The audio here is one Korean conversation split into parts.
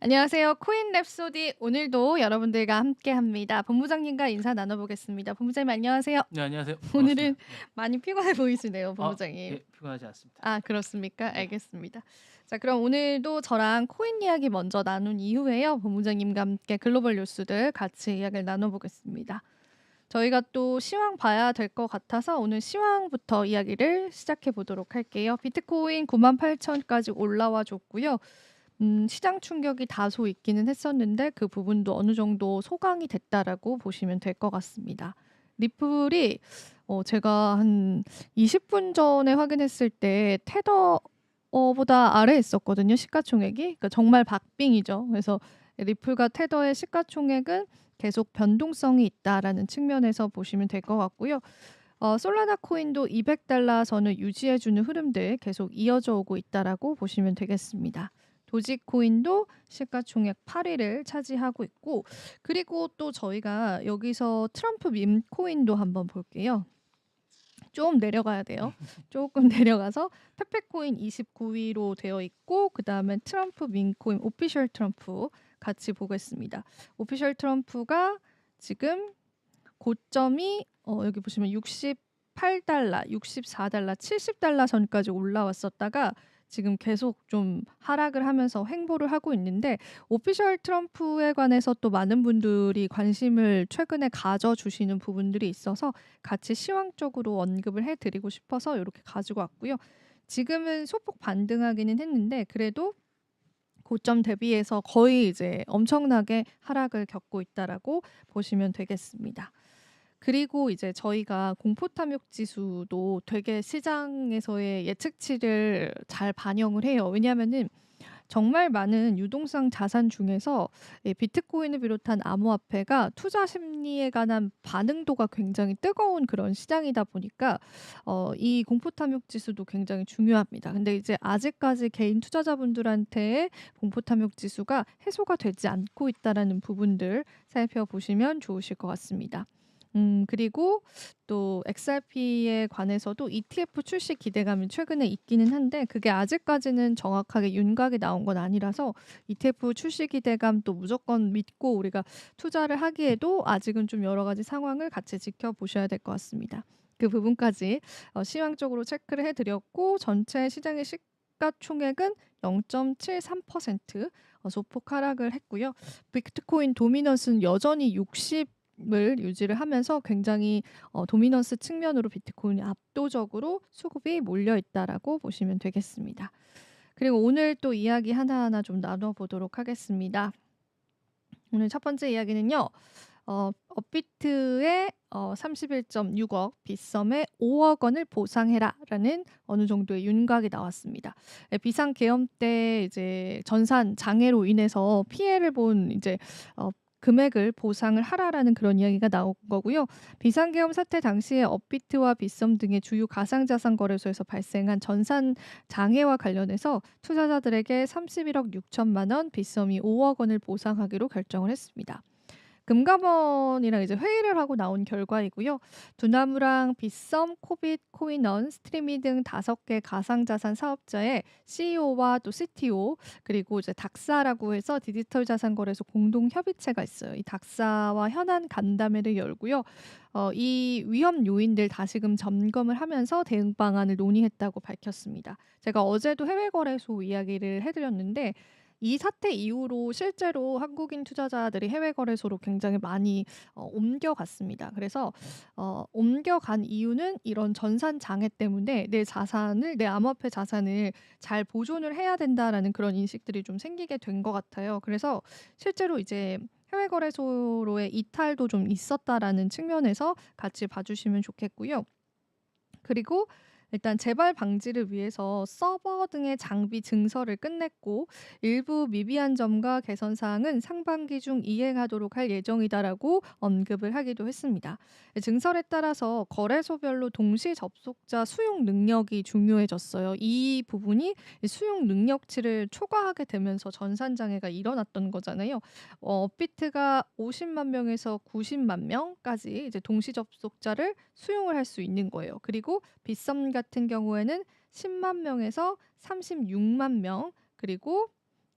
안녕하세요. 코인 랩소디 오늘도 여러분들과 함께합니다. 본부장님과 인사 나눠보겠습니다. 본부장님 안녕하세요. 네, 안녕하세요. 오늘은 반갑습니다. 네. 많이 피곤해 보이시네요, 아, 본부장님. 예, 피곤하지 않습니다. 아, 그렇습니까? 네. 알겠습니다. 자, 그럼 오늘도 저랑 코인 이야기 먼저 나눈 이후에요. 본부장님과 함께 글로벌 뉴스들 같이 이야기를 나눠보겠습니다. 저희가 또 시황 봐야 될 것 같아서 오늘 시황부터 이야기를 시작해 보도록 할게요. 비트코인 98,000까지 올라와 줬고요. 시장 충격이 다소 있기는 했었는데 그 부분도 어느 정도 소강이 됐다라고 보시면 될 것 같습니다. 리플이 제가 한 20분 전에 확인했을 때 테더 보다 아래에 있었거든요, 시가총액이. 그러니까 정말 박빙이죠. 그래서 리플과 테더의 시가총액은 계속 변동성이 있다라는 측면에서 보시면 될 것 같고요. 솔라나 코인도 200달러 선을 유지해 주는 흐름들 계속 이어져 오고 있다라고 보시면 되겠습니다. 도지코인도 시가총액 8위를 차지하고 있고, 그리고 또 저희가 여기서 트럼프 밈 코인도 한번 볼게요. 좀 내려가야 돼요. 조금 내려가서 페페코인 29위로 되어 있고, 그다음에 트럼프 밈 코인 오피셜 트럼프 같이 보겠습니다. 오피셜 트럼프가 지금 고점이 여기 보시면 68달러, 64달러, 70달러 선까지 올라왔었다가 지금 계속 좀 하락을 하면서 횡보를 하고 있는데, 오피셜 트럼프에 관해서 또 많은 분들이 관심을 최근에 가져주시는 부분들이 있어서 같이 시황적으로 언급을 해드리고 싶어서 이렇게 가지고 왔고요. 지금은 소폭 반등하기는 했는데 그래도 고점 대비해서 거의 이제 엄청나게 하락을 겪고 있다라고 보시면 되겠습니다. 그리고 이제 저희가 공포탐욕 지수도 되게 시장에서의 예측치를 잘 반영을 해요. 왜냐하면은 정말 많은 유동성 자산 중에서 이 비트코인을 비롯한 암호화폐가 투자 심리에 관한 반응도가 굉장히 뜨거운 그런 시장이다 보니까 이 공포탐욕 지수도 굉장히 중요합니다. 근데 이제 아직까지 개인 투자자분들한테의 공포탐욕 지수가 해소가 되지 않고 있다라는 부분들 살펴보시면 좋으실 것 같습니다. 그리고 또 XRP에 관해서도 ETF 출시 기대감이 최근에 있기는 한데 그게 아직까지는 정확하게 윤곽이 나온 건 아니라서 ETF 출시 기대감 또 무조건 믿고 우리가 투자를 하기에도 아직은 좀 여러 가지 상황을 같이 지켜보셔야 될 것 같습니다. 그 부분까지 시황적으로 체크를 해드렸고, 전체 시장의 시가총액은 0.73% 소폭 하락을 했고요. 비트코인 도미넌스는 여전히 60을 유지를 하면서 굉장히 도미넌스 측면으로 비트코인이 압도적으로 수급이 몰려 있다라고 보시면 되겠습니다. 그리고 오늘 또 이야기 하나하나 좀 나눠보도록 하겠습니다. 오늘 첫 번째 이야기는요. 업비트의 31.6억, 빗썸의 5억 원을 보상해라라는 어느 정도의 윤곽이 나왔습니다. 비상 계엄 때 이제 전산 장애로 인해서 피해를 본 이제 금액을 보상을 하라라는 그런 이야기가 나온 거고요. 비상계엄 사태 당시에 업비트와 빗썸 등의 주요 가상자산 거래소에서 발생한 전산 장애와 관련해서 투자자들에게 31억 6천만 원, 빗썸이 5억 원을 보상하기로 결정을 했습니다. 금감원이랑 이제 회의를 하고 나온 결과이고요. 두나무랑 빗썸, 코빗, 코인원, 스트리미 등 5개 가상자산 사업자의 CEO와 또 CTO, 그리고 이제 닥사라고 해서 디지털 자산 거래소 공동 협의체가 있어요. 이 닥사와 현안 간담회를 열고요. 이 위험 요인들 다시금 점검을 하면서 대응 방안을 논의했다고 밝혔습니다. 제가 어제도 해외 거래소 이야기를 해드렸는데 이 사태 이후로 실제로 한국인 투자자들이 해외 거래소로 굉장히 많이 옮겨갔습니다. 그래서 옮겨간 이유는 이런 전산 장애 때문에 내 암호화폐 자산을 잘 보존을 해야 된다라는 그런 인식들이 좀 생기게 된 것 같아요. 그래서 실제로 이제 해외 거래소로의 이탈도 좀 있었다라는 측면에서 같이 봐주시면 좋겠고요. 그리고 일단 재발 방지를 위해서 서버 등의 장비 증설을 끝냈고 일부 미비한 점과 개선 사항은 상반기 중 이행하도록 할 예정이다라고 언급을 하기도 했습니다. 증설에 따라서 거래소별로 동시 접속자 수용 능력이 중요해졌어요. 이 부분이 수용 능력치를 초과하게 되면서 전산 장애가 일어났던 거잖아요. 업비트가 50만 명에서 90만 명까지 이제 동시 접속자를 수용을 할 수 있는 거예요. 그리고 빗썸 같은 경우에는 10만 명에서 36만 명, 그리고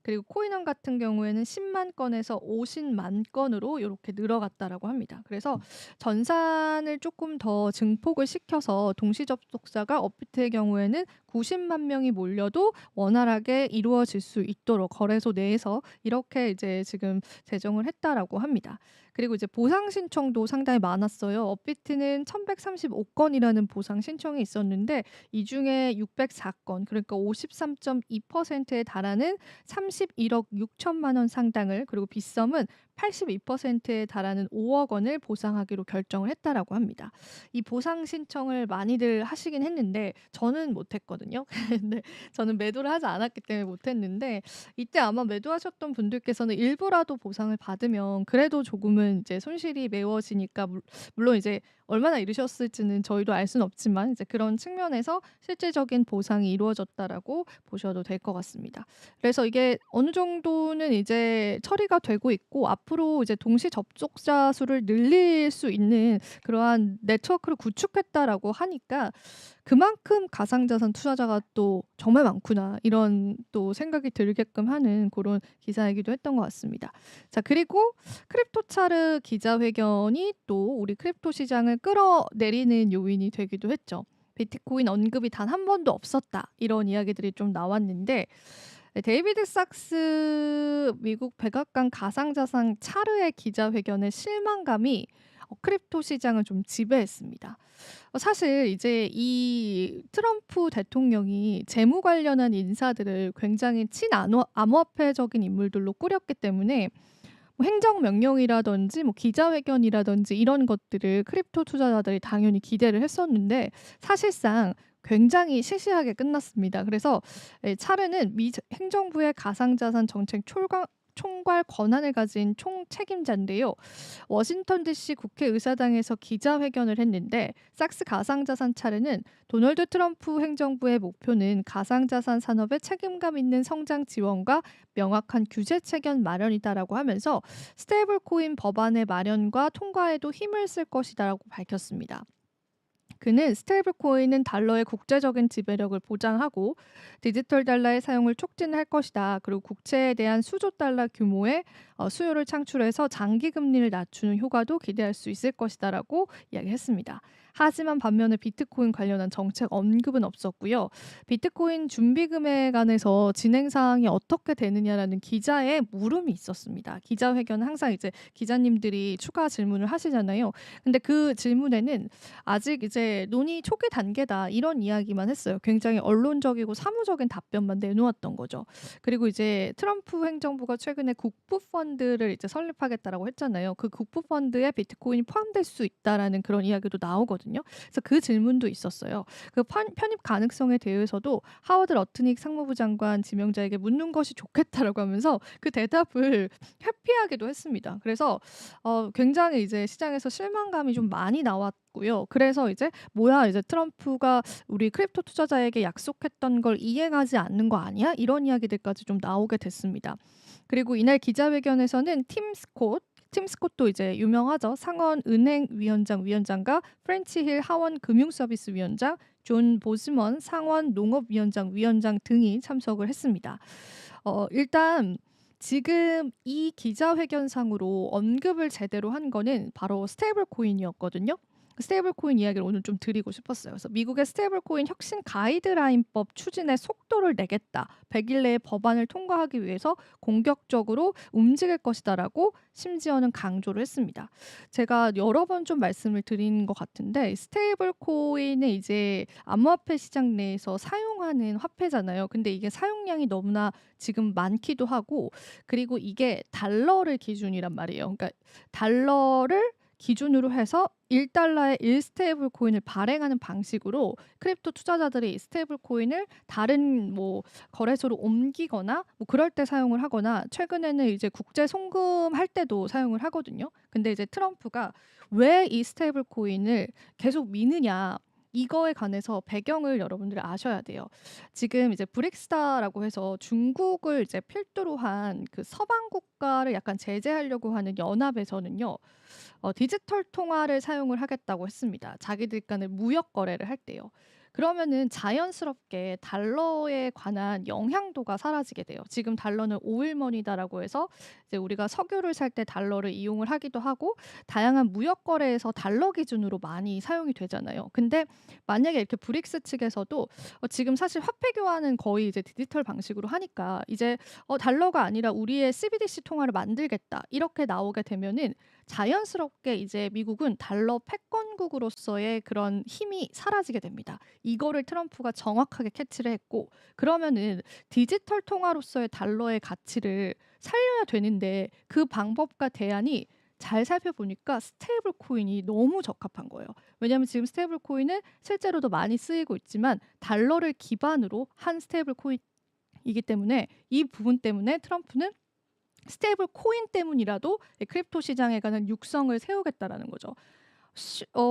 그리고 코인원 같은 경우에는 10만 건에서 50만 건으로 이렇게 늘어갔다라고 합니다. 그래서 전산을 조금 더 증폭을 시켜서 동시 접속자가 업비트의 경우에는 90만 명이 몰려도 원활하게 이루어질 수 있도록 거래소 내에서 이렇게 이제 지금 제정을 했다라고 합니다. 그리고 이제 보상 신청도 상당히 많았어요. 업비트는 1,135건이라는 보상 신청이 있었는데 이 중에 604건, 그러니까 53.2%에 달하는 31억 6천만 원 상당을, 그리고 빗썸은 82%에 달하는 5억 원을 보상하기로 결정을 했다라고 합니다. 이 보상 신청을 많이들 하시긴 했는데 저는 못 했거든요. 근데 저는 매도를 하지 않았기 때문에 못 했는데, 이때 아마 매도하셨던 분들께서는 일부라도 보상을 받으면 그래도 조금은 이제 손실이 메워지니까, 물론 이제 얼마나 이르셨을지는 저희도 알 수는 없지만 이제 그런 측면에서 실질적인 보상이 이루어졌다라고 보셔도 될 것 같습니다. 그래서 이게 어느 정도는 이제 처리가 되고 있고, 앞으로 이제 동시 접속자 수를 늘릴 수 있는 그러한 네트워크를 구축했다라고 하니까 그만큼 가상자산 투자자가 또 정말 많구나, 이런 또 생각이 들게끔 하는 그런 기사이기도 했던 것 같습니다. 자, 그리고 크립토차르 기자회견이 또 우리 크립토 시장을 끌어내리는 요인이 되기도 했죠. 비트코인 언급이 단 한 번도 없었다, 이런 이야기들이 좀 나왔는데, 네, 데이비드 sak스 미국 백악관 가상자산 차르의 기자회견의 실망감이 크립토 시장을 좀 지배했습니다. 사실 이제 이 트럼프 대통령이 재무 관련한 인사들을 굉장히 친암호화폐적인 인물들로 꾸렸기 때문에 뭐 행정명령이라든지 뭐 기자회견이라든지 이런 것들을 크립토 투자자들이 당연히 기대를 했었는데, 사실상 굉장히 시시하게 끝났습니다. 그래서 차르는 미 행정부의 가상자산 정책 총괄 권한을 가진 총책임자인데요. 워싱턴 DC 국회의사당에서 기자회견을 했는데, 삭스 가상자산 차르는 도널드 트럼프 행정부의 목표는 가상자산 산업의 책임감 있는 성장 지원과 명확한 규제 체계 마련이다라고 하면서 스테이블 코인 법안의 마련과 통과에도 힘을 쓸 것이다라고 밝혔습니다. 그는 스테이블 코인은 달러의 국제적인 지배력을 보장하고 디지털 달러의 사용을 촉진할 것이다. 그리고 국채에 대한 수조 달러 규모의 수요를 창출해서 장기 금리를 낮추는 효과도 기대할 수 있을 것이다라고 이야기했습니다. 하지만 반면에 비트코인 관련한 정책 언급은 없었고요. 비트코인 준비금에 관해서 진행 사항이 어떻게 되느냐라는 기자의 물음이 있었습니다. 기자회견은 항상 이제 기자님들이 추가 질문을 하시잖아요. 근데 그 질문에는 아직 이제 논의 초기 단계다, 이런 이야기만 했어요. 굉장히 언론적이고 사무적인 답변만 내놓았던 거죠. 그리고 이제 트럼프 행정부가 최근에 국부 펀드를 이제 설립하겠다라고 했잖아요. 그 국부 펀드에 비트코인이 포함될 수 있다라는 그런 이야기도 나오거든요. 그래서 그 질문도 있었어요. 그 편입 가능성에 대해서도 하워드 러트닉 상무부 장관 지명자에게 묻는 것이 좋겠다라고 하면서 그 대답을 회피하기도 했습니다. 그래서 굉장히 이제 시장에서 실망감이 좀 많이 나왔고요. 그래서 이제 뭐야, 이제 트럼프가 우리 크립토 투자자에게 약속했던 걸 이행하지 않는 거 아니야? 이런 이야기들까지 좀 나오게 됐습니다. 그리고 이날 기자회견에서는 팀 스콧도 이제 유명하죠. 상원 은행위원장 위원장과 프렌치 힐 하원 금융서비스 위원장, 존 보스먼 상원 농업위원장 위원장 등이 참석을 했습니다. 일단 지금 이 기자회견상으로 언급을 제대로 한 거는 바로 스테이블 코인이었거든요. 스테이블 코인 이야기를 오늘 좀 드리고 싶었어요. 그래서 미국의 스테이블 코인 혁신 가이드라인법 추진에 속도를 내겠다, 100일 내에 법안을 통과하기 위해서 공격적으로 움직일 것이다라고 심지어는 강조를 했습니다. 제가 여러 번 좀 말씀을 드린 것 같은데, 스테이블 코인은 이제 암호화폐 시장 내에서 사용하는 화폐잖아요. 근데 이게 사용량이 너무나 지금 많기도 하고, 그리고 이게 달러를 기준이란 말이에요. 그러니까 달러를 기준으로 해서 1달러의 1스테이블 코인을 발행하는 방식으로 크립토 투자자들이 스테이블 코인을 다른 뭐 거래소로 옮기거나 뭐 그럴 때 사용을 하거나, 최근에는 이제 국제 송금할 때도 사용을 하거든요. 근데 이제 트럼프가 왜 이 스테이블 코인을 계속 미느냐, 이거에 관해서 배경을 여러분들이 아셔야 돼요. 지금 이제 브릭스타라고 해서 중국을 이제 필두로 한 그 서방 국가를 약간 제재하려고 하는 연합에서는요. 디지털 통화를 사용을 하겠다고 했습니다. 자기들 간의 무역 거래를 할 때요. 그러면은 자연스럽게 달러에 관한 영향도가 사라지게 돼요. 지금 달러는 오일머니다라고 해서 이제 우리가 석유를 살 때 달러를 이용을 하기도 하고 다양한 무역 거래에서 달러 기준으로 많이 사용이 되잖아요. 근데 만약에 이렇게 브릭스 측에서도 지금 사실 화폐 교환은 거의 이제 디지털 방식으로 하니까 이제 달러가 아니라 우리의 CBDC 통화를 만들겠다. 이렇게 나오게 되면은 자연스럽게 이제 미국은 달러 패권국으로서의 그런 힘이 사라지게 됩니다. 이거를 트럼프가 정확하게 캐치를 했고 그러면은 디지털 통화로서의 달러의 가치를 살려야 되는데 그 방법과 대안이 잘 살펴보니까 스테이블 코인이 너무 적합한 거예요. 왜냐하면 지금 스테이블 코인은 실제로도 많이 쓰이고 있지만 달러를 기반으로 한 스테이블 코인이기 때문에 이 부분 때문에 트럼프는 스테이블 코인 때문이라도 이 크립토 시장에 관한 육성을 세우겠다라는 거죠.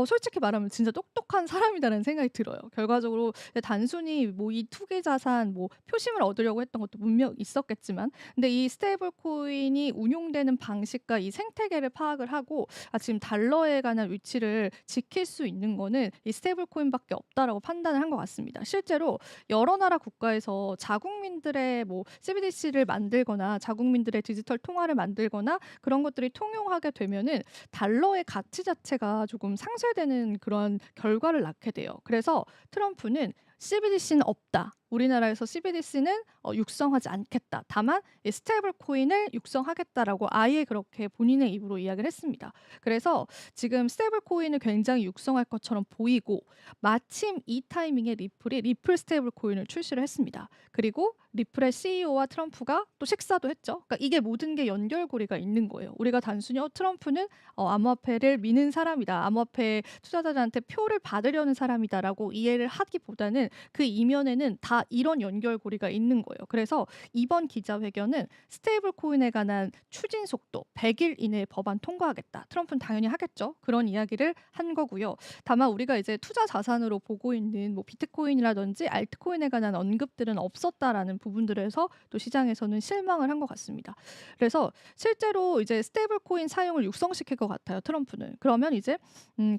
솔직히 말하면 진짜 똑똑한 사람이다라는 생각이 들어요. 결과적으로 단순히 뭐 이 투기 자산 뭐 표심을 얻으려고 했던 것도 분명 있었겠지만 근데 이 스테이블 코인이 운용되는 방식과 이 생태계를 파악을 하고 지금 달러에 관한 위치를 지킬 수 있는 거는 이 스테이블 코인밖에 없다라고 판단을 한 것 같습니다. 실제로 여러 나라 국가에서 자국민들의 뭐 CBDC를 만들거나 자국민들의 디지털 통화를 만들거나 그런 것들이 통용하게 되면은 달러의 가치 자체가 조금 상쇄되는 그런 결과를 낳게 돼요. 그래서 트럼프는 CBDC는 없다. 우리나라에서 CBDC는 육성하지 않겠다. 다만 이 스테이블 코인을 육성하겠다라고 아예 그렇게 본인의 입으로 이야기를 했습니다. 그래서 지금 스테이블 코인을 굉장히 육성할 것처럼 보이고 마침 이 타이밍에 리플이 리플 스테이블 코인을 출시를 했습니다. 그리고 리플의 CEO와 트럼프가 또 식사도 했죠. 그러니까 이게 모든 게 연결고리가 있는 거예요. 우리가 단순히 트럼프는 암호화폐를 미는 사람이다. 암호화폐 투자자들한테 표를 받으려는 사람이다라고 이해를 하기보다는 그 이면에는 다 이런 연결고리가 있는 거예요. 그래서 이번 기자회견은 스테이블 코인에 관한 추진 속도 100일 이내에 법안 통과하겠다. 트럼프는 당연히 하겠죠. 그런 이야기를 한 거고요. 다만 우리가 이제 투자 자산으로 보고 있는 뭐 비트코인이라든지 알트코인에 관한 언급들은 없었다라는 부분들에서 또 시장에서는 실망을 한 것 같습니다. 그래서 실제로 이제 스테이블 코인 사용을 육성시킬 것 같아요. 트럼프는. 그러면 이제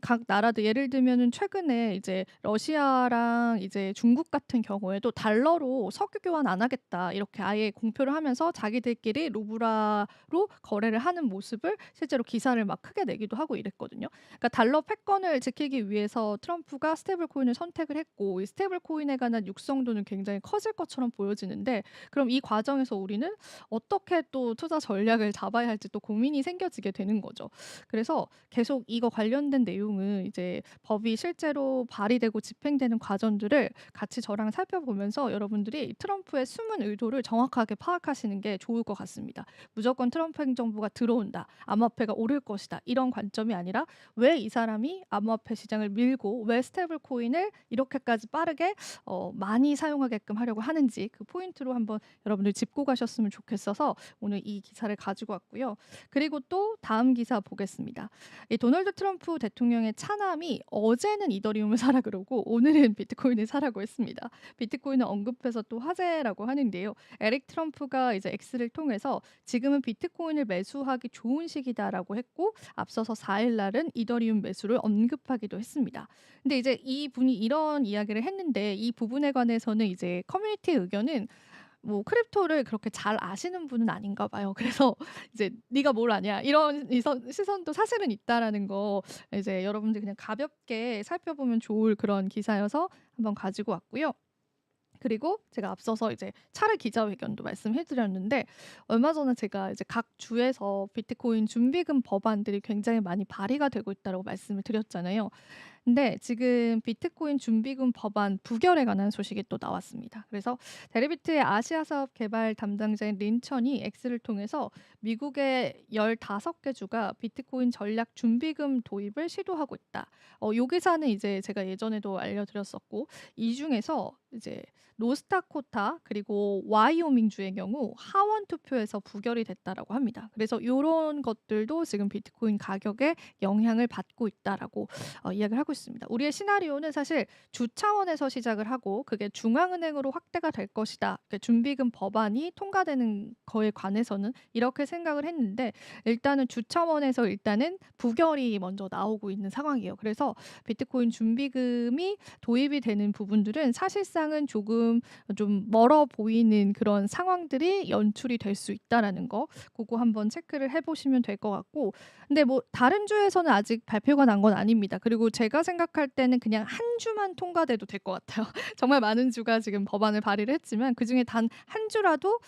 각 나라들 예를 들면은 최근에 이제 러시아랑 이제 중국 같은 경우에도 달러로 석유 교환 안 하겠다 이렇게 아예 공표를 하면서 자기들끼리 루블화로 거래를 하는 모습을 실제로 기사를 막 크게 내기도 하고 이랬거든요. 그러니까 달러 패권을 지키기 위해서 트럼프가 스테이블 코인을 선택을 했고 이 스테이블 코인에 관한 육성도는 굉장히 커질 것처럼 보여지는데 그럼 이 과정에서 우리는 어떻게 또 투자 전략을 잡아야 할지 또 고민이 생겨지게 되는 거죠. 그래서 계속 이거 관련된 내용은 이제 법이 실제로 발의되고 집행되는 과정들을 같이 저랑 살펴보면서 여러분들이 트럼프의 숨은 의도를 정확하게 파악하시는 게 좋을 것 같습니다. 무조건 트럼프 행정부가 들어온다. 암호화폐가 오를 것이다. 이런 관점이 아니라 왜 이 사람이 암호화폐 시장을 밀고 왜 스테이블 코인을 이렇게까지 빠르게 많이 사용하게끔 하려고 하는지 그 포인트로 한번 여러분들 짚고 가셨으면 좋겠어서 오늘 이 기사를 가지고 왔고요. 그리고 또 다음 기사 보겠습니다. 이 도널드 트럼프 대통령의 차남이 어제는 이더리움을 사라 그러고 오늘은 비트코인을 사라고 했습니다. 비트코인을 언급해서 또 화제라고 하는데요. 에릭 트럼프가 이제 X를 통해서 지금은 비트코인을 매수하기 좋은 시기다라고 했고 앞서서 4일 날은 이더리움 매수를 언급하기도 했습니다. 근데 이제 이 분이 이런 이야기를 했는데 이 부분에 관해서는 이제 커뮤니티 의견은 뭐 크립토를 그렇게 잘 아시는 분은 아닌가 봐요. 그래서 이제 "네가 뭘 아냐." 이런 시선도 사실은 있다라는 거 이제 여러분들이 그냥 가볍게 살펴보면 좋을 그런 기사여서 한번 가지고 왔고요. 그리고 제가 앞서서 이제 차르 기자회견도 말씀해 드렸는데 얼마 전에 제가 이제 각 주에서 비트코인 준비금 법안들이 굉장히 많이 발의가 되고 있다고 말씀을 드렸잖아요. 근데 지금 비트코인 준비금 법안 부결에 관한 소식이 또 나왔습니다. 그래서 데리비트의 아시아 사업 개발 담당자인 린천이 X를 통해서 미국의 15개 주가 비트코인 전략 준비금 도입을 시도하고 있다. 요 기사는 이제 제가 예전에도 알려드렸었고 이 중에서 이제 노스다코타 그리고 와이오밍 주의 경우 하원 투표에서 부결이 됐다라고 합니다. 그래서 요런 것들도 지금 비트코인 가격에 영향을 받고 있다라고 이야기를 하고 하고 있습니다. 우리의 시나리오는 사실 주 차원에서 시작을 하고 그게 중앙은행으로 확대가 될 것이다. 그 준비금 법안이 통과되는 거에 관해서는 이렇게 생각을 했는데 일단은 주 차원에서 일단은 부결이 먼저 나오고 있는 상황이에요. 그래서 비트코인 준비금이 도입이 되는 부분들은 사실상은 조금 좀 멀어 보이는 그런 상황들이 연출이 될 수 있다라는 거 그거 한번 체크를 해 보시면 될 것 같고 근데 뭐 다른 주에서는 아직 발표가 난 건 아닙니다. 그리고 제가 생각할 때는 그냥 한 주만 통과돼도 될 것 같아요. 정말 많은 주가 지금 법안을 발의를 했지만 그중에 단 한 주라도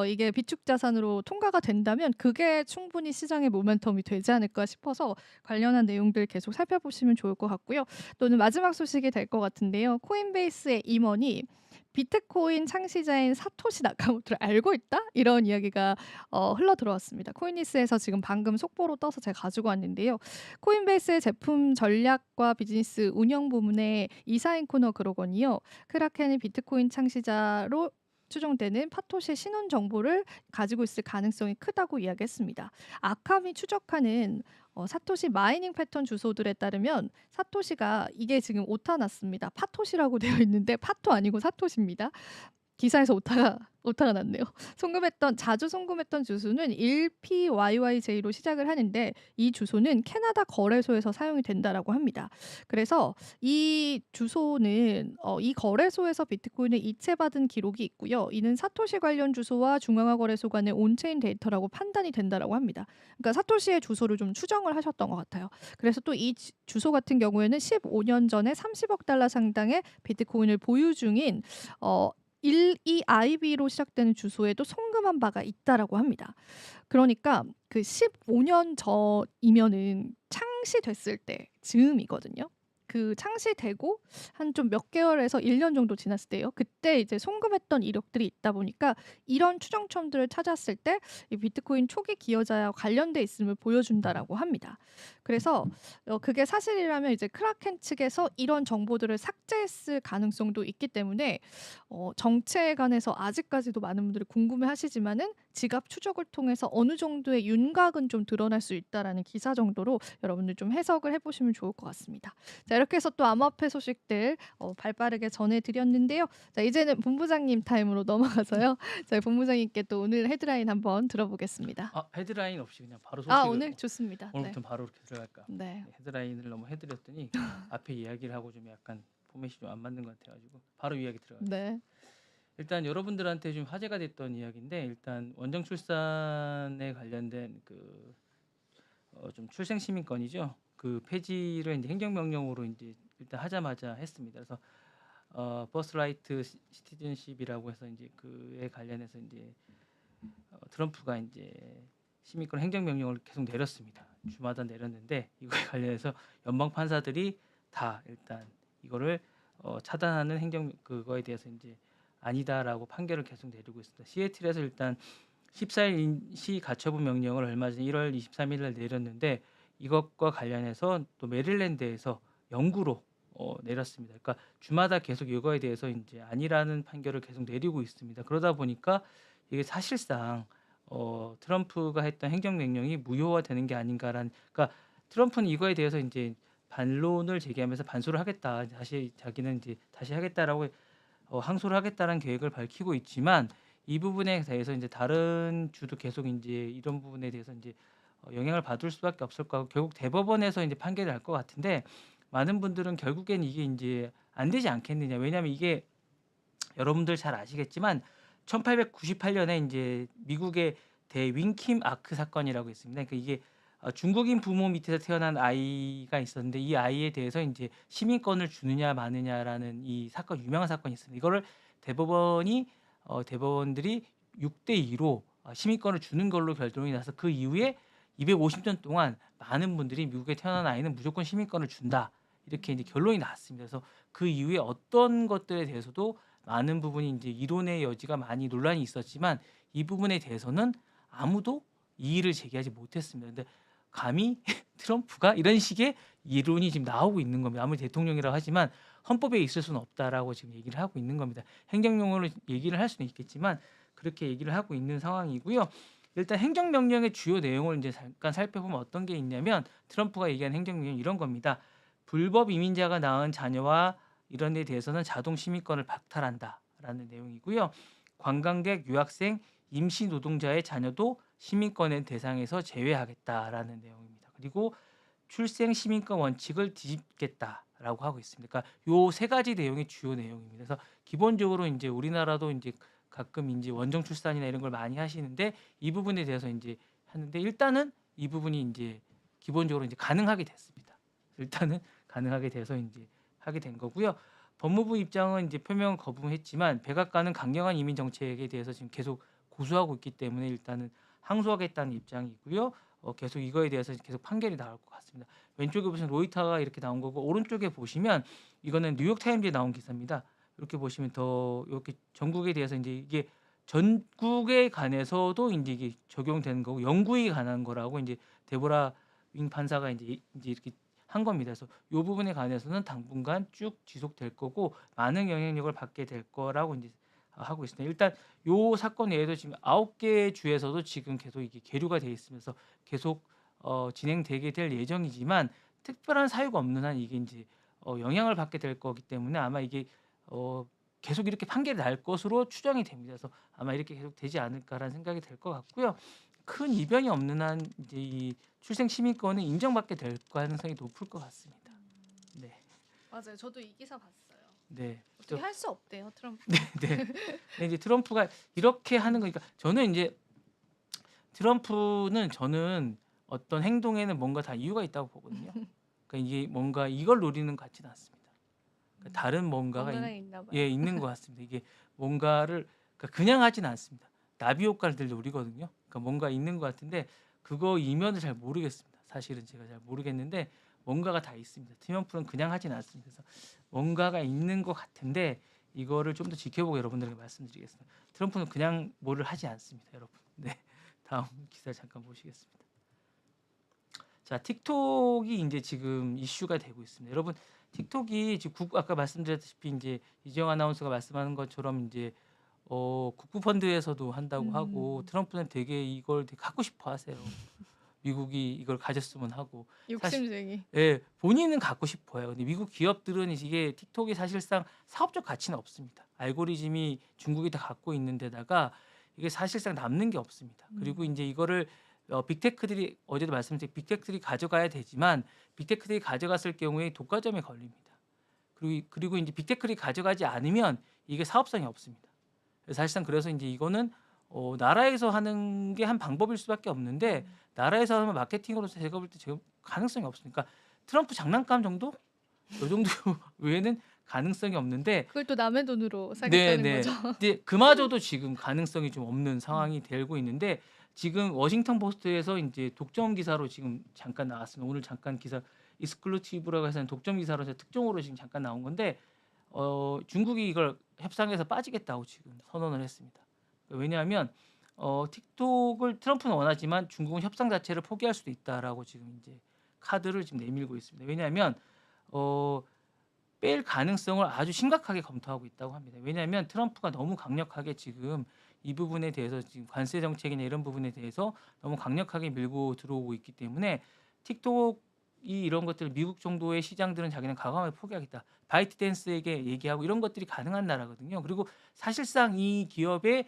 이게 비축 자산으로 통과가 된다면 그게 충분히 시장의 모멘텀이 되지 않을까 싶어서 관련한 내용들 계속 살펴보시면 좋을 것 같고요. 또는 마지막 소식이 될 것 같은데요. 코인베이스의 임원이 비트코인 창시자인 사토시 나카모토를 알고 있다? 이런 이야기가 흘러 들어왔습니다. 코인니스에서 지금 방금 속보로 떠서 제가 가지고 왔는데요. 코인베이스의 제품 전략과 비즈니스 운영 부문의 이사인 코너 그로건이요. 크라켄의 비트코인 창시자로 추정되는 파토시의 신원 정보를 가지고 있을 가능성이 크다고 이야기했습니다. 아캄이 추적하는 사토시 마이닝 패턴 주소들에 따르면 사토시가 이게 지금 오타 났습니다. 파토시라고 되어 있는데 파토 아니고 사토시입니다. 기사에서 오타가 났네요. 자주 송금했던 주소는 1PYYJ로 시작을 하는데 이 주소는 캐나다 거래소에서 사용이 된다라고 합니다. 그래서 이 주소는 이 거래소에서 비트코인을 이체받은 기록이 있고요. 이는 사토시 관련 주소와 중앙화 거래소 간의 온체인 데이터라고 판단이 된다라고 합니다. 그러니까 사토시의 주소를 좀 추정을 하셨던 것 같아요. 그래서 또 이 주소 같은 경우에는 15년 전에 30억 달러 상당의 비트코인을 보유 중인 12IB로 시작되는 주소에도 송금한 바가 있다라고 합니다. 그러니까 그 15년 전이면은 창시됐을 때 즈음이거든요. 그 창시되고 한 좀 몇 개월에서 1년 정도 지났을 때요. 그때 이제 송금했던 이력들이 있다 보니까 이런 추정점들을 찾았을 때 이 비트코인 초기 기여자와 관련돼 있음을 보여준다라고 합니다. 그래서 그게 사실이라면 이제 크라켄 측에서 이런 정보들을 삭제했을 가능성도 있기 때문에 정체에 관해서 아직까지도 많은 분들이 궁금해하시지만은 지갑 추적을 통해서 어느 정도의 윤곽은 좀 드러날 수 있다라는 기사 정도로 여러분들 좀 해석을 해보시면 좋을 것 같습니다. 자 이렇게 해서 또 암호화폐 소식들 발빠르게 전해드렸는데요. 자 이제는 본부장님 타임으로 넘어가서요. 저희 본부장님께 또 오늘 헤드라인 한번 들어보겠습니다. 헤드라인 없이 그냥 바로 아 소식을 오늘 좋습니다. 네. 오늘부터 바로 이렇게 들어갈까? 네. 헤드라인을 너무 해드렸더니 앞에 이야기를 하고 좀 약간 포맷이 좀 안 맞는 것 같아가지고 바로 이야기 들어갈게요. 네. 일단 여러분들한테 좀 화제가 됐던 이야기인데 일단 원정 출산에 관련된 그 좀 출생 시민권이죠. 그 폐지를 이제 행정명령으로 이제 일단 하자마자 했습니다. 그래서 버스라이트 시티즌십이라고 해서 이제 그에 관련해서 이제 트럼프가 이제 시민권 행정명령을 계속 내렸습니다. 주마다 내렸는데 이거에 관련해서 연방 판사들이 다 일단 이거를 차단하는 행정 그거에 대해서 이제 아니다라고 판결을 계속 내리고 있습니다. 시애틀에서 일단 14일 임시 가처분 명령을 얼마 전 1월 23일 날 내렸는데 이것과 관련해서 또 메릴랜드에서 영구로 내렸습니다. 그러니까 주마다 계속 이거에 대해서 이제 아니라는 판결을 계속 내리고 있습니다. 그러다 보니까 이게 사실상 트럼프가 했던 행정명령이 무효화되는 게 아닌가라는, 그러니까 트럼프는 이거에 대해서 이제 반론을 제기하면서 반소를 하겠다, 다시 자기는 이제 다시 하겠다라고 항소를 하겠다는 계획을 밝히고 있지만 이 부분에 대해서 이제 다른 주도 계속 이제 이런 부분에 대해서 이제 영향을 받을 수밖에 없을 거고 결국 대법원에서 이제 판결이 날 것 같은데 많은 분들은 결국엔 이게 이제 안 되지 않겠느냐. 왜냐하면 이게 여러분들 잘 아시겠지만 1898년에 이제 미국의 대윙킴 아크 사건이라고 있습니다. 그러니까 이게 중국인 부모 밑에서 태어난 아이가 있었는데 이 아이에 대해서 이제 시민권을 주느냐 마느냐라는 이 사건, 유명한 사건이 있습니다. 이거를 대법원들이 6대2로 시민권을 주는 걸로 결정이 나서 그 이후에 250년 동안 많은 분들이 미국에 태어난 아이는 무조건 시민권을 준다, 이렇게 이제 결론이 났습니다. 그래서 그 이후에 어떤 것들에 대해서도 많은 부분이 이제 이론의 여지가 많이 논란이 있었지만 이 부분에 대해서는 아무도 이의를 제기하지 못했습니다. 근데 감히 트럼프가 이런 식의 이론이 지금 나오고 있는 겁니다. 아무리 대통령이라고 하지만 헌법에 있을 수는 없다라고 지금 얘기를 하고 있는 겁니다. 행정용어로 얘기를 할 수는 있겠지만 그렇게 얘기를 하고 있는 상황이고요. 일단 행정명령의 주요 내용을 이제 잠깐 살펴보면 어떤 게 있냐면 트럼프가 얘기한 행정명령 이런 겁니다. 불법 이민자가 낳은 자녀와 이런 데 대해서는 자동 시민권을 박탈한다라는 내용이고요. 관광객, 유학생, 임시 노동자의 자녀도 시민권의 대상에서 제외하겠다라는 내용입니다. 그리고 출생 시민권 원칙을 뒤집겠다라고 하고 있습니다. 그러니까 요 세 가지 내용이 주요 내용입니다. 그래서 기본적으로 이제 우리나라도 이제 가끔 이제 원정 출산이나 이런 걸 많이 하시는데 이 부분에 대해서 이제 하는데 일단은 이 부분이 이제 기본적으로 이제 가능하게 됐습니다. 일단은 가능하게 돼서 이제 하게 된 거고요. 법무부 입장은 이제 표명을 거부했지만 백악관은 강경한 이민 정책에 대해서 지금 계속 고수하고 있기 때문에 일단은 항소하겠다는 입장이고요. 계속 이거에 대해서 계속 판결이 나올 것 같습니다. 왼쪽에 보시면 로이터가 이렇게 나온 거고 오른쪽에 보시면 이거는 뉴욕 타임즈에 나온 기사입니다. 이렇게 보시면 더 이렇게 전국에 대해서 이제 이게 전국에 관해서도 이제 이게 적용되는 거고 영구에 관한 거라고 이제 데보라 윙 판사가 이제 이렇게 한 겁니다. 그래서 이 부분에 관해서는 당분간 쭉 지속될 거고 많은 영향력을 받게 될 거라고 이제 하고 있습니다. 일단 요 사건 외에도 지금 9개 주에서도 지금 계속 이게 계류가 돼 있으면서 계속 진행되게 될 예정이지만 특별한 사유가 없는 한 이게 이제 영향을 받게 될 거기 때문에 아마 이게 계속 이렇게 판결이 날 것으로 추정이 됩니다. 그래서 아마 이렇게 계속 되지 않을까라는 생각이 될 것 같고요. 큰 이변이 없는 한 이제 이 출생 시민권은 인정받게 될 가능성이 높을 것 같습니다. 네, 맞아요. 저도 이 기사 봤어요. 네, 어떻게 할 수 없대요, 트럼프. 네. 근데 이제 트럼프가 이렇게 하는 거니까 저는 이제 트럼프는 저는 어떤 행동에는 뭔가 다 이유가 있다고 보거든요. 그러니까 이게 뭔가 이걸 노리는 것 같지는 않습니다. 그러니까 다른 뭔가가 뭔가가 있나 봐요. 예, 있는 것 같습니다. 이게 뭔가를 그러니까 그냥 하지는 않습니다. 나비 효과를 늘 노리거든요. 그러니까 뭔가 있는 것 같은데 그거 이면을 잘 모르겠습니다. 사실은 제가 잘 모르겠는데 뭔가가 다 있습니다. 트럼프는 그냥 하지는 않습니다. 그래서 뭔가가 있는 것 같은데 이거를 좀 더 지켜보고 여러분들에게 말씀드리겠습니다. 트럼프는 그냥 뭐를 하지 않습니다, 여러분. 네, 다음 기사 잠깐 보시겠습니다. 자, 틱톡이 이제 지금 이슈가 되고 있습니다. 여러분, 틱톡이 지금 아까 말씀드렸다시피 이제 이재용 아나운서가 말씀하는 것처럼 이제 국부 펀드에서도 한다고 하고 트럼프는 되게 이걸 되게 갖고 싶어 하세요. 미국이 이걸 가졌으면 하고 사실 욕심쟁이. 예, 본인은 갖고 싶어요. 근데 미국 기업들은 이게 틱톡이 사실상 사업적 가치는 없습니다. 알고리즘이 중국이 다 갖고 있는 데다가 이게 사실상 남는 게 없습니다. 그리고 이제 이거를 빅테크들이 어제도 말씀드린 빅테크들이 가져가야 되지만 빅테크들이 가져갔을 경우에 독과점에 걸립니다. 그리고 이제 빅테크들이 가져가지 않으면 이게 사업성이 없습니다. 사실상 그래서 이제 이거는 나라에서 하는 게 한 방법일 수밖에 없는데 나라에서 하면 마케팅으로 제가 볼 때 지금 가능성이 없으니까 트럼프 장난감 정도? 요 정도 외에는 가능성이 없는데 그걸 또 남의 돈으로 사겠다는 네네. 거죠. 근데 그마저도 지금 가능성이 좀 없는 상황이 되고 있는데 지금 워싱턴 포스트에서 이제 독점 기사로 지금 잠깐 나왔습니다. 오늘 잠깐 기사 익스클루티브라고 해서 독점 기사로 특종으로 지금 잠깐 나온 건데 중국이 이걸 협상에서 빠지겠다고 지금 선언을 했습니다. 왜냐하면 틱톡을 트럼프는 원하지만 중국은 협상 자체를 포기할 수도 있다라고 지금 이제 카드를 지금 내밀고 있습니다. 왜냐하면 뺄 가능성을 아주 심각하게 검토하고 있다고 합니다. 왜냐하면 트럼프가 너무 강력하게 지금 이 부분에 대해서 지금 관세 정책이나 이런 부분에 대해서 너무 강력하게 밀고 들어오고 있기 때문에 틱톡이 이런 것들 미국 정도의 시장들은 자기는 과감하게 포기하겠다. 바이트댄스에게 얘기하고 이런 것들이 가능한 나라거든요. 그리고 사실상 이 기업의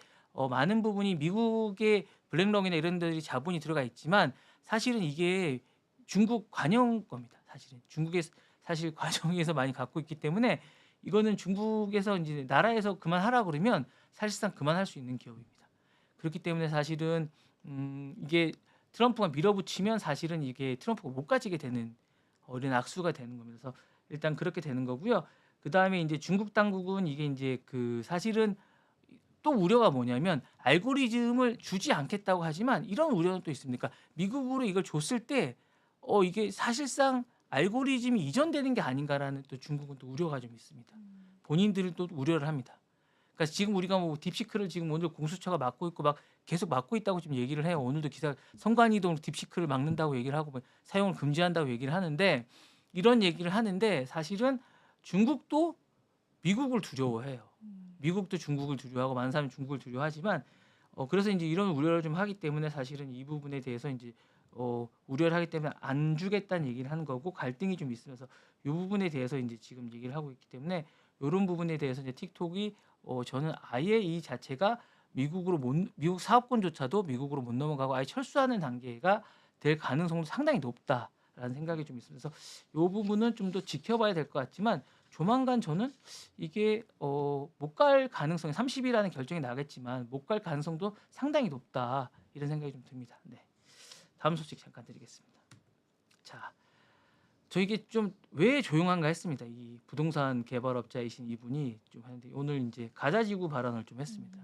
많은 부분이 미국의 블랙록이나 이런 데들이 자본이 들어가 있지만 사실은 이게 중국 관영 겁니다. 사실은 중국의 사실 과정에서 많이 갖고 있기 때문에 이거는 중국에서 이제 나라에서 그만하라 그러면 사실상 그만할 수 있는 기업입니다. 그렇기 때문에 사실은 이게 트럼프가 밀어붙이면 사실은 이게 트럼프가 못 가지게 되는 어린 악수가 되는 겁니다. 그래서 일단 그렇게 되는 거고요. 그 다음에 이제 중국 당국은 이게 이제 그 사실은 또 우려가 뭐냐면 알고리즘을 주지 않겠다고 하지만 이런 우려는 또 있습니다. 그러니까 미국으로 이걸 줬을 때 이게 사실상 알고리즘이 이전되는 게 아닌가라는 또 중국은 또 우려가 좀 있습니다. 본인들은 또 우려를 합니다. 그러니까 지금 우리가 뭐 딥시크를 지금 오늘 공수처가 막고 있고 막 계속 막고 있다고 지금 얘기를 해요. 오늘도 기사 선관위동 딥시크를 막는다고 얘기를 하고 뭐 사용을 금지한다고 얘기를 하는데 이런 얘기를 하는데 사실은 중국도 미국을 두려워해요. 미국도 중국을 두려워하고 많은 사람이 중국을 두려워하지만 그래서 이제 이런 우려를 좀 하기 때문에 사실은 이 부분에 대해서 이제 우려를 하기 때문에 안 주겠다는 얘기를 하는 거고 갈등이 좀 있으면서 이 부분에 대해서 이제 지금 얘기를 하고 있기 때문에 이런 부분에 대해서 이제 틱톡이 저는 아예 이 자체가 미국 사업권조차도 미국으로 못 넘어가고 아예 철수하는 단계가 될 가능성도 상당히 높다라는 생각이 좀 있으면서 이 부분은 좀 더 지켜봐야 될 것 같지만 조만간 저는 이게 못 갈 가능성이 30이라는 결정이 나겠지만 못 갈 가능성도 상당히 높다 이런 생각이 좀 듭니다. 네. 다음 소식 잠깐 드리겠습니다. 자, 저 이게 좀 왜 조용한가 했습니다. 이 부동산 개발업자이신 이분이 좀 하는데 오늘 이제 가자지구 발언을 좀 했습니다.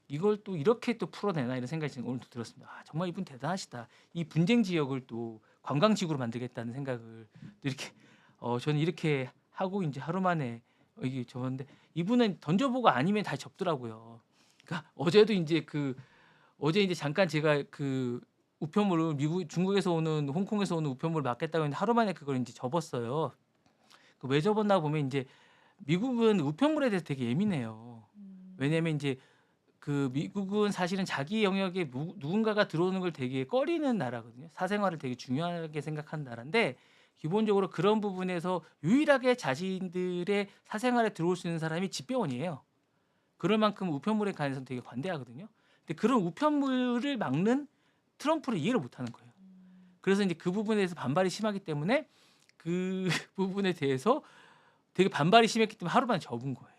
이걸 또 이렇게 또 풀어내나 이런 생각이 지금 오늘 또 들었습니다. 아, 정말 이분 대단하시다. 이 분쟁 지역을 또 관광지구로 만들겠다는 생각을 또 이렇게 저는 이렇게 하고 이제 하루 만에 이게 저는데 이분은 던져보고 아니면 다 접더라고요. 그러니까 어제 이제 잠깐 제가 그 우편물을 중국에서 오는 홍콩에서 오는 우편물을 맡겠다고 했는데 하루 만에 그걸 이제 접었어요. 왜 접었나 보면 이제 미국은 우편물에 대해서 되게 예민해요. 왜냐면 이제 그 미국은 사실은 자기 영역에 누군가가 들어오는 걸 되게 꺼리는 나라거든요. 사생활을 되게 중요하게 생각하는 나라인데 기본적으로 그런 부분에서 유일하게 자신들의 사생활에 들어올 수 있는 사람이 집배원이에요. 그럴 만큼 우편물에 관해서는 되게 관대하거든요. 근데 그런 우편물을 막는 트럼프를 이해를 못하는 거예요. 그래서 이제 그 부분에 대해서 반발이 심하기 때문에 그 부분에 대해서 되게 반발이 심했기 때문에 하루 만에 접은 거예요.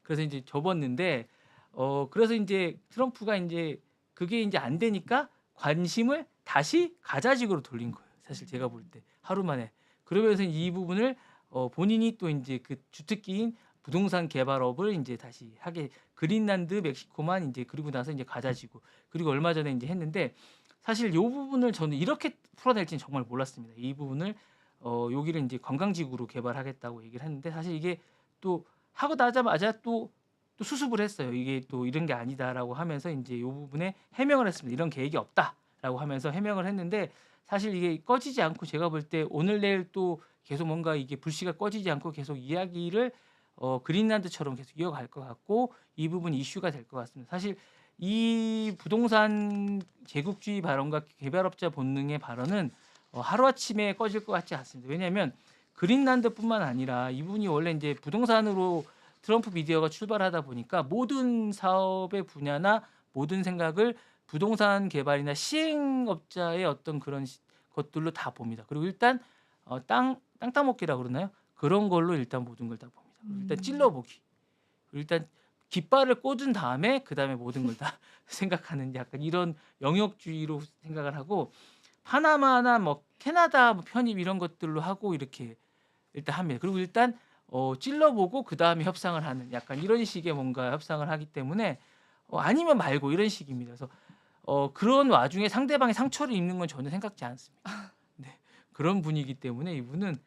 그래서 이제 접었는데 그래서 이제 트럼프가 이제 그게 이제 안 되니까 관심을 다시 가자지구로 돌린 거예요. 사실 제가 볼 때 하루 만에. 그러면서 이 부분을 본인이 또 이제 그 주특기인 부동산 개발업을 이제 다시 하게 그린란드, 멕시코만 이제 그리고 나서 이제 가자지구 그리고 얼마 전에 이제 했는데 사실 이 부분을 저는 이렇게 풀어낼지는 정말 몰랐습니다. 이 부분을 여기를 이제 관광지구로 개발하겠다고 얘기를 했는데 사실 이게 또 하고 나자마자 또 수습을 했어요. 이게 또 이런 게 아니다라고 하면서 이제 이 부분에 해명을 했습니다. 이런 계획이 없다라고 하면서 해명을 했는데 사실 이게 꺼지지 않고 제가 볼 때 오늘 내일 또 계속 뭔가 이게 불씨가 꺼지지 않고 계속 이야기를 그린란드처럼 계속 이어갈 것 같고 이 부분이 이슈가 될 것 같습니다. 사실 이 부동산 제국주의 발언과 개발업자 본능의 발언은 하루아침에 꺼질 것 같지 않습니다. 왜냐하면 그린란드뿐만 아니라 이분이 원래 이제 부동산으로 트럼프 미디어가 출발하다 보니까 모든 사업의 분야나 모든 생각을 부동산 개발이나 시행업자의 어떤 그런 것들로 다 봅니다. 그리고 일단 땅 따먹기라고 그러나요? 그런 걸로 일단 모든 걸 다 봅니다. 일단 찔러보기. 일단 깃발을 꽂은 다음에 그 다음에 모든 걸 다 생각하는 약간 이런 영역주의로 생각을 하고 파나마나 뭐 캐나다 뭐 편입 이런 것들로 하고 이렇게 일단 합니다. 그리고 일단 찔러보고 그 다음에 협상을 하는 약간 이런 식의 뭔가 협상을 하기 때문에 아니면 말고 이런 식입니다. 그래서 그런 와중에 상대방의 상처를 입는 건 전혀 생각지 않습니다. 네, 그런 분이기 때문에 이분은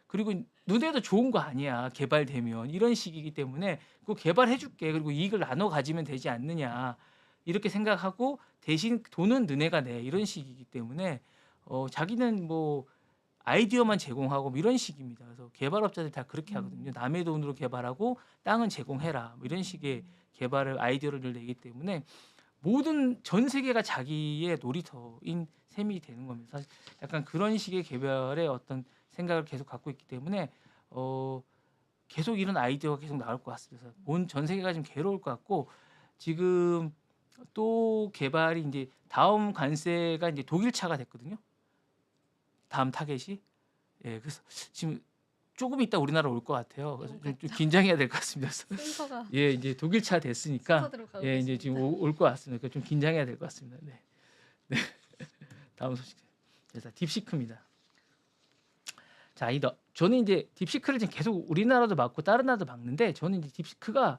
그리고 눈에도 좋은 거 아니야 개발되면 이런 식이기 때문에 그 개발해줄게 그리고 이익을 나눠 가지면 되지 않느냐 이렇게 생각하고 대신 돈은 너네가 내 이런 식이기 때문에 자기는 뭐 아이디어만 제공하고 뭐 이런 식입니다. 그래서 개발업자들이 다 그렇게 하거든요. 남의 돈으로 개발하고 땅은 제공해라 뭐 이런 식의 개발을 아이디어를 내기 때문에 모든 전 세계가 자기의 놀이터인 셈이 되는 겁니다. 사실 약간 그런 식의 개발의 어떤 생각을 계속 갖고 있기 때문에 계속 이런 아이디어가 계속 나올 것 같습니다. 온 전 세계가 좀 괴로울 것 같고 지금 또 개발이 이제 다음 관세가 이제 독일차가 됐거든요. 다음 타겟이 그래서 지금 조금 있다 우리나라 올 것 같아요. 그래서 좀 긴장해야 될 것 같습니다. 순서가 이제 독일차 됐으니까 순서대로 가고 이제 있습니다. 지금 올 것 같습니다. 그러니까 좀 긴장해야 될 것 같습니다. 네. 다음 소식. 그래서 딥시크입니다. 자, 저는 이제 딥시크를 지금 계속 우리나라도 막고 다른 나라도 막는데 저는 이제 딥시크가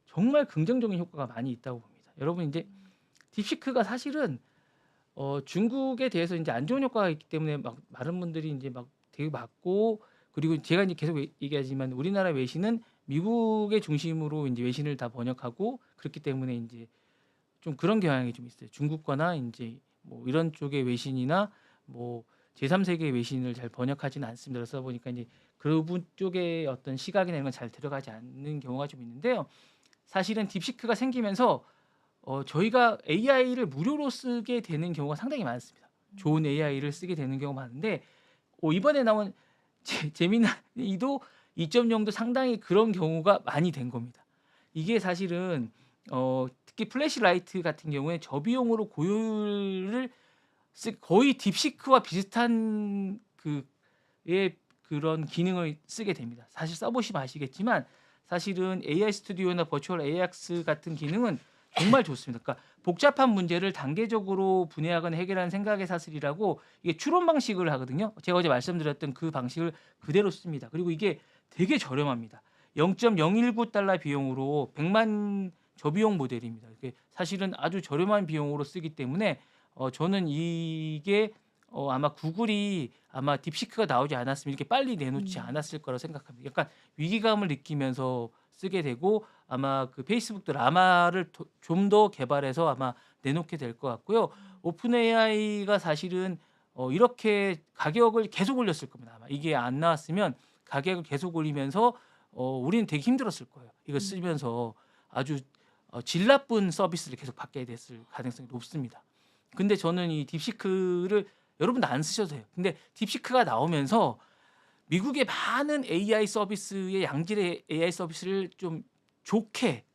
정말 긍정적인 효과가 많이 있다고 봅니다. 여러분 이제 딥시크가 사실은 중국에 대해서 이제 안 좋은 효과가 있기 때문에 막 많은 분들이 이제 막 되게 막고 그리고 제가 이제 계속 얘기하지만 우리나라 외신은 미국의 중심으로 이제 외신을 다 번역하고 그렇기 때문에 이제 좀 그런 경향이 좀 있어요. 중국과나 이제 뭐 이런 쪽의 외신이나 뭐 제3세계 외신을 잘 번역하지는 않습니다. 그래서 보니까 이제 그분 쪽의 어떤 시각이나 이런 건 잘 들어가지 않는 경우가 좀 있는데요. 사실은 딥시크가 생기면서 저희가 AI를 무료로 쓰게 되는 경우가 상당히 많습니다. 좋은 AI를 쓰게 되는 경우가 많은데 이번에 나온 제미나이도 2.0도 상당히 그런 경우가 많이 된 겁니다. 이게 사실은 특히 플래시라이트 같은 경우에 저비용으로 고효율을 거의 딥시크와 비슷한 그의 그런 기능을 쓰게 됩니다. 사실 써보시면 아시겠지만 사실은 AI 스튜디오나 버추얼 AX 같은 기능은 정말 좋습니다. 그러니까 복잡한 문제를 단계적으로 분해하거나 해결하는 생각의 사슬이라고 이게 추론 방식을 하거든요. 제가 어제 말씀드렸던 그 방식을 그대로 씁니다. 그리고 이게 되게 저렴합니다. 0.019달러 비용으로 100만 저비용 모델입니다. 이게 사실은 아주 저렴한 비용으로 쓰기 때문에 저는 이게 아마 구글이 아마 딥시크가 나오지 않았으면 이렇게 빨리 내놓지 않았을 거라고 생각합니다. 약간 위기감을 느끼면서 쓰게 되고 아마 그 페이스북도 라마를 좀 더 개발해서 아마 내놓게 될 것 같고요. 오픈 AI가 사실은 이렇게 가격을 계속 올렸을 겁니다. 아마 이게 안 나왔으면 가격을 계속 올리면서 우리는 되게 힘들었을 거예요. 이거 쓰면서 아주 질 나쁜 서비스를 계속 받게 됐을 가능성이 높습니다. 근데 저는 이 딥시크를 여러분도 안 쓰셔도 돼요. 근데 딥시크가 나오면서 미국의 많은 AI 서비스의 양질의 AI 서비스를 좀 좋게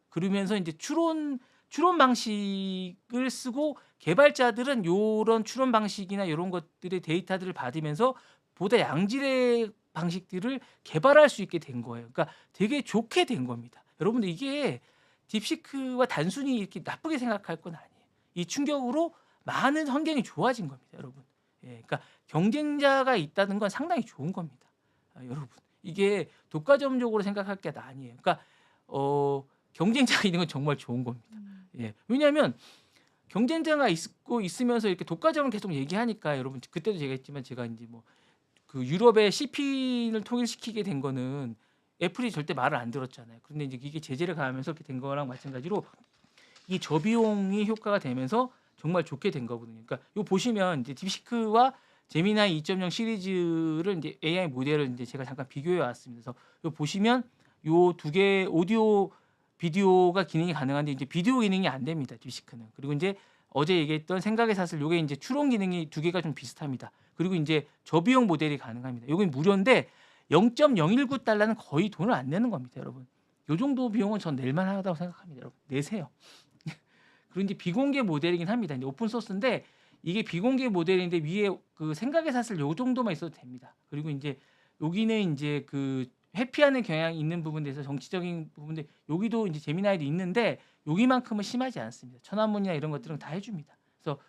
그러면서 이제 추론 방식을 쓰고 개발자들은 요런 추론 방식이나 요런 것들의 데이터들을 받으면서 보다 양질의 방식들을 개발할 수 있게 된 거예요. 그러니까 되게 좋게 된 겁니다. 여러분들 이게 딥시크와 단순히 이렇게 나쁘게 생각할 건 아니에요. 이 충격으로 많은 환경이 좋아진 겁니다, 여러분. 예, 그러니까 경쟁자가 있다는 건 상당히 좋은 겁니다, 여러분. 이게 독과점적으로 생각할 게 아니에요. 그러니까 경쟁자가 있는 건 정말 좋은 겁니다. 예, 왜냐하면 경쟁자가 있으면서 이렇게 독과점을 계속 얘기하니까 여러분 그때도 제가 했지만 제가 이제 뭐 그 유럽의 CP를 통일시키게 된 거는 애플이 절대 말을 안 들었잖아요. 그런데 이제 이게 제재를 가하면서 이렇게 된 거랑 마찬가지로 이 저비용이 효과가 되면서 정말 좋게 된 거거든요. 그러니까 요 보시면 이제 딥시크와 제미나이 2.0 시리즈를 이제 AI 모델을 이제 제가 잠깐 비교해 왔습니다. 그래서 요 보시면 요 두 개 오디오 비디오가 기능이 가능한데 이제 비디오 기능이 안 됩니다. 딥시크는. 그리고 이제 어제 얘기했던 생각의 사슬 요게 이제 추론 기능이 두 개가 좀 비슷합니다. 그리고 이제 저비용 모델이 가능합니다. 요게 무료인데 0.019달러는 거의 돈을 안 내는 겁니다, 여러분. 요 정도 비용은 전 낼 만하다고 생각합니다, 여러분. 내세요. 그리고 이제 비공개 모델이긴 합니다. 이제 오픈 소스인데 이게 비공개 모델인데 위에 그 생각의 사슬 요 정도만 있어도 됩니다. 그리고 이제 여기는 이제 그 회피하는 경향이 있는 부분에 대해서 정치적인 부분들 여기도 이제 제미나이도 있는데 여기만큼은 심하지 않습니다. 천안문이나 이런 것들은 다 해줍니다. 그래서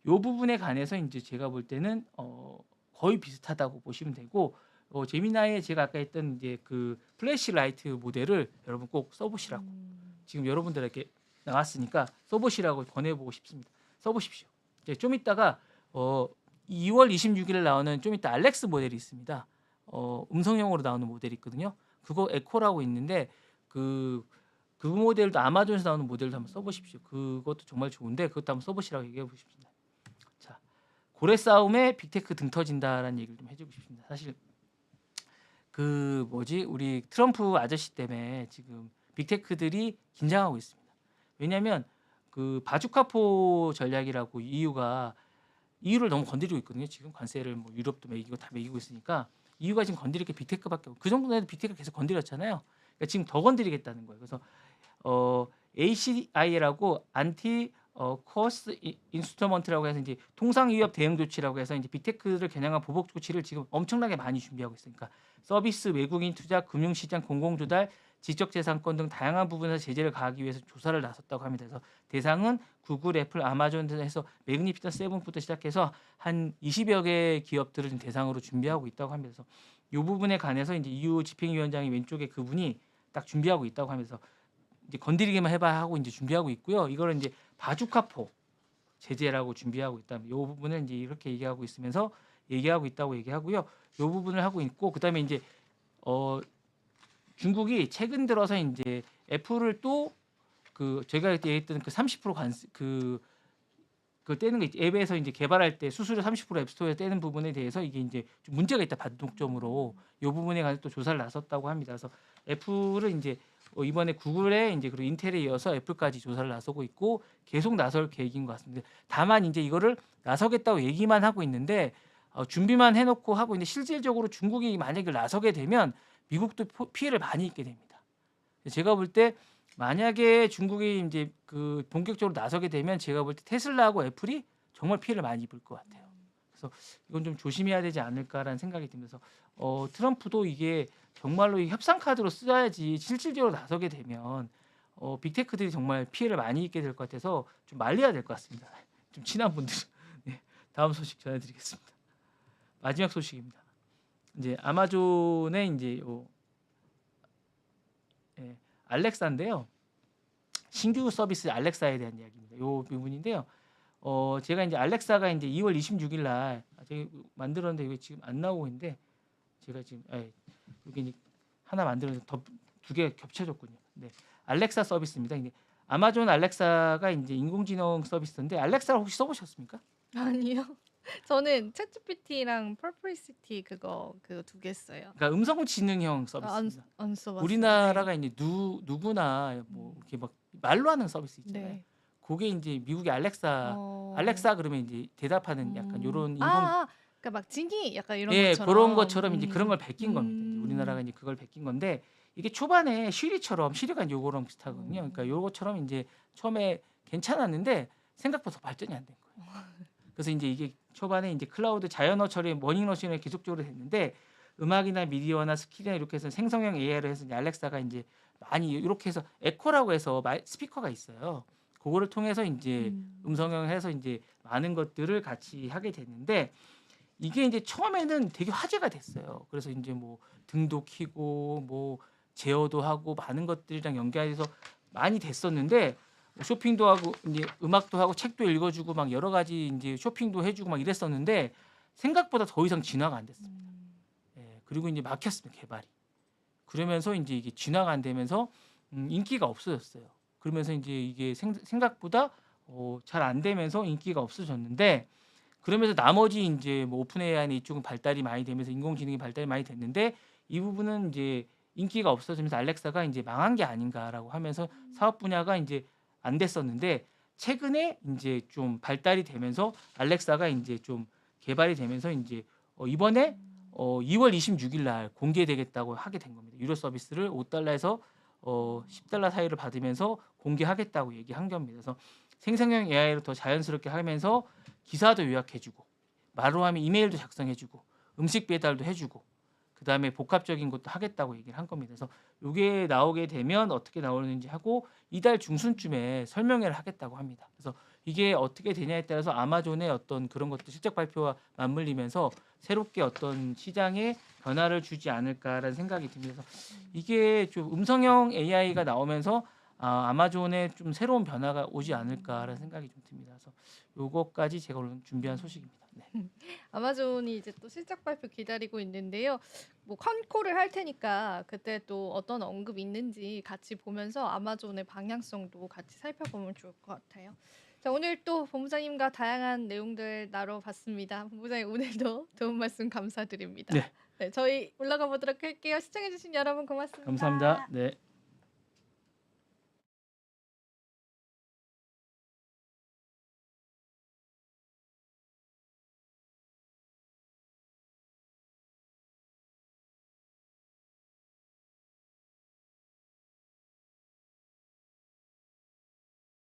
요 부분에 관해서 이제 제가 볼 때는 거의 비슷하다고 보시면 되고 제미나이에 제가 아까 했던 이제 그 플래시 라이트 모델을 여러분 꼭 써보시라고 지금 여러분들에게 나왔으니까 써보시라고 권해보고 싶습니다. 써보십시오. 이제 좀 이따가 2월 26일 나오는 좀 이따 알렉스 모델이 있습니다. 음성형으로 나오는 모델이 있거든요. 그거 에코라고 있는데 그 모델도 아마존에서 나오는 모델도 한번 써보십시오. 그것도 정말 좋은데 그것도 한번 써보시라고 얘기해 보십니다. 자, 고래 싸움에 빅테크 등 터진다라는 얘기를 좀 해주고 싶습니다. 사실 그 뭐지 우리 트럼프 아저씨 때문에 지금 빅테크들이 긴장하고 있습니다. 왜냐하면 그 바주카포 전략이라고 EU를 너무 건드리고 있거든요. 지금 관세를 뭐 유럽도 매기고 다 매기고 있으니까 EU가 지금 건드릴 게 빅테크밖에 없고 그 정도는 빅테크가 계속 건드렸잖아요. 그러니까 지금 더 건드리겠다는 거예요. 그래서 ACI라고 안티 코스 인스트루먼트라고 해서 이제 통상 위협 대응 조치라고 해서 이제 빅테크를 겨냥한 보복 조치를 지금 엄청나게 많이 준비하고 있으니까 서비스, 외국인 투자, 금융시장, 공공조달, 지적재산권 등 다양한 부분에서 제재를 가하기 위해서 조사를 나섰다고 합니다. 그래서 대상은 구글, 애플, 아마존 등에서 매그니피턴 세븐부터 시작해서 한 20여 개 기업들을 지금 대상으로 준비하고 있다고 합니다. 그래서 이 부분에 관해서 이제 EU 집행위원장이 왼쪽에 그분이 딱 준비하고 있다고 하면서 이제 건드리기만 해봐 하고 이제 준비하고 있고요. 이거를 이제 바주카포 제재라고 준비하고 있다. 이 부분을 이제 이렇게 얘기하고 있으면서 얘기하고 있다고 얘기하고요. 이 부분을 하고 있고 그다음에 이제 중국이 최근 들어서 이제 애플을 또 그 제가 얘기했던 그 30% 관세 그 떼는 거 앱에서 이제 개발할 때 수수료 30% 앱스토어에 떼는 부분에 대해서 이게 이제 좀 문제가 있다 반독점으로 이 부분에 관해서 또 조사를 나섰다고 합니다. 그래서 애플은 이제 이번에 구글에 이제 그리고 인텔에 이어서 애플까지 조사를 나서고 있고 계속 나설 계획인 것 같습니다. 다만 이제 이거를 나서겠다고 얘기만 하고 있는데 준비만 해놓고 하고 있는데 실질적으로 중국이 만약에 나서게 되면 미국도 피해를 많이 입게 됩니다. 제가 볼 때 만약에 중국이 이제 그 본격적으로 나서게 되면 제가 볼 때 테슬라하고 애플이 정말 피해를 많이 입을 것 같아요. 그래서 이건 좀 조심해야 되지 않을까라는 생각이 들면서 트럼프도 이게 정말로 이 협상 카드로 써야지 실질적으로 나서게 되면 빅테크들이 정말 피해를 많이 입게 될 것 같아서 좀 말려야 될 것 같습니다. 좀 친한 분들. 네, 다음 소식 전해드리겠습니다. 마지막 소식입니다. 이제 아마존의 이제 예, 알렉사인데요. 신규 서비스 알렉사에 대한 이야기입니다. 요 부분인데요. 제가 이제 알렉사가 이제 2월 26일 날 제가 만들었는데 이게 지금 안 나오고 있는데 제가 지금 여기 이제 하나 만들었는데 두 개 겹쳐졌군요. 네, 알렉사 서비스입니다. 이제 아마존 알렉사가 이제 인공지능 서비스인데 알렉사를 혹시 써보셨습니까? 아니요. 저는 챗GPT랑 퍼플리시티 그거 그 두 개 써요. 그러니까 음성 지능형 안 서비스입니다. 써봤어요. 우리나라가 이제 누구나 뭐 이렇게 막 말로 하는 서비스 네. 있잖아요. 네. 그게 이제 미국의 알렉사 어. 알렉사 그러면 이제 대답하는 약간 요런 인공 그러니까 막 지니 약간 이런 예, 것처럼. 그런 것처럼 이제 그런 걸 베낀 겁니다. 이제 음. 우리나라가 이제 그걸 베낀 건데 이게 초반에 시리가 요거랑 비슷하거든요. 그러니까 요것처럼 이제 처음에 괜찮았는데 생각보다 발전이 안 된 거예요. 그래서 이제 이게 초반에 이제 클라우드 자연어 처리, 머닝머신을 계속적으로 했는데 음악이나 미디어나 스킬이나 이렇게 해서 생성형 AI를 해서 이제 알렉사가 이제 많이 이렇게 해서 에코라고 해서 스피커가 있어요. 그거를 통해서 이제 음성형 해서 이제 많은 것들을 같이 하게 됐는데 이게 이제 처음에는 되게 화제가 됐어요. 그래서 이제 뭐 등도 키고 뭐 제어도 하고 많은 것들이랑 연결해서 많이 됐었는데 쇼핑도 하고 이제 음악도 하고 책도 읽어주고 막 여러 가지 이제 쇼핑도 해주고 막 이랬었는데 생각보다 더 이상 진화가 안 됐습니다. 예, 그리고 이제 막혔습니다, 개발이. 그러면서 이제 이게 진화가 안 되면서 인기가 없어졌어요. 그러면서 이제 이게 생각보다 잘 안 되면서 인기가 없어졌는데 그러면서 나머지 이제 뭐 오픈 AI나 이쪽은 발달이 많이 되면서 인공지능이 발달이 많이 됐는데 이 부분은 이제 인기가 없어지면서 알렉사가 이제 망한 게 아닌가라고 하면서 사업 분야가 이제 안 됐었는데 최근에 이제 좀 발달이 되면서 알렉사가 이제 좀 개발이 되면서 이제 이번에 2월 26일 날 공개되겠다고 하게 된 겁니다. 유료 서비스를 $5에서 $10 사이를 받으면서 공개하겠다고 얘기한 겁니다. 그래서 생성형 AI로 더 자연스럽게 하면서 기사도 요약해주고 말로 하면 이메일도 작성해주고 음식 배달도 해주고 그 다음에 복합적인 것도 하겠다고 얘기를 한 겁니다. 그래서 이게 나오게 되면 어떻게 나오는지 하고 이달 중순쯤에 설명회를 하겠다고 합니다. 그래서 이게 어떻게 되냐에 따라서 아마존의 어떤 그런 것도 실적 발표와 맞물리면서 새롭게 어떤 시장에 변화를 주지 않을까라는 생각이 듭니다. 그래서 이게 좀 음성형 AI가 나오면서 아마존에 좀 새로운 변화가 오지 않을까라는 생각이 좀 듭니다. 그래서 요거까지 제가 오늘 준비한 소식입니다. 네. 아마존이 이제 또 실적 발표 기다리고 있는데요. 뭐 컨콜을 할 테니까 그때 또 어떤 언급 있는지 같이 보면서 아마존의 방향성도 같이 살펴보면 좋을 것 같아요. 자, 오늘 또 본부장님과 다양한 내용들 나눠봤습니다. 본부장님 오늘도 좋은 말씀 감사드립니다. 네. 네, 저희 올라가 보도록 할게요. 시청해주신 여러분 고맙습니다. 감사합니다. 네.